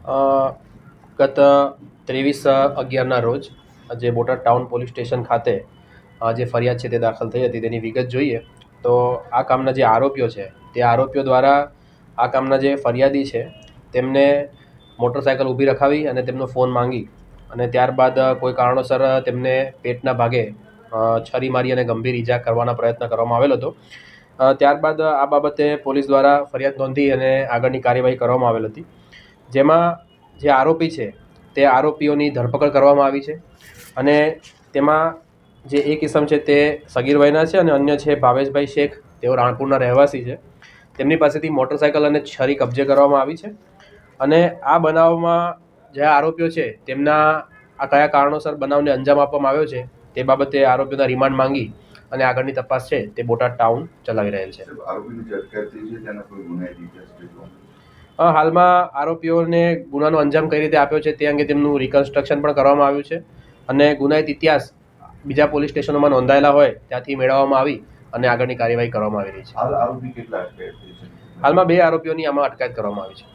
અ, ગત 23/11ના રોજ જે બોટાદ ટાઉન પોલીસ સ્ટેશન ખાતે જે ફરિયાદ છે તે દાખલ થઈ હતી તેની વિગત જોઈએ તો આ કામના જે આરોપીઓ છે તે આરોપીઓ દ્વારા આ કામના જે ફરિયાદી છે તેમને મોટરસાયકલ ઊભી રખાવી અને તેમનો ફોન માંગી અને ત્યારબાદ કોઈ કારણોસર તેમને પેટના ભાગે છરી મારી અને ગંભીર ઈજા કરવાના પ્રયત્ન કરવામાં આવેલો હતો. ત્યારબાદ આ બાબતે પોલીસ દ્વારા ફરિયાદ નોંધી અને આગળની કાર્યવાહી કરવામાં આવેલ હતી, જેમાં જે આરોપી છે તે આરોપીઓની ધરપકડ કરવામાં આવી છે અને તેમાં જે એક ઇસમ છે તે સગીર વયના છે અને અન્ય છે ભાવેશભાઈ શેખ, તેઓ રાણપુરના રહેવાસી છે. તેમની પાસેથી મોટરસાયકલ અને છરી કબજે કરવામાં આવી છે અને આ બનાવમાં જે આરોપીઓ છે તેમના આ કયા કારણોસર બનાવને અંજામ આપવામાં આવ્યો છે તે બાબતે આરોપીઓના રિમાન્ડ માંગી અને આગળની તપાસ છે તે બોટાદ ટાઉન ચલાવી રહેલ છે. હાલમાં આરોપીઓને ગુનાનો અંજામ કઈ રીતે આપ્યો છે તે અંગે તેમનું રિકન્સ્ટ્રક્શન પણ કરવામાં આવ્યું છે અને ગુનાહિત ઇતિહાસ બીજા પોલીસ સ્ટેશનોમાં નોંધાયેલા હોય ત્યાંથી મેળવવામાં આવી અને આગળની કાર્યવાહી કરવામાં આવી રહી છે. હાલમાં 2 આરોપીઓની આમાં અટકાયત કરવામાં આવી છે.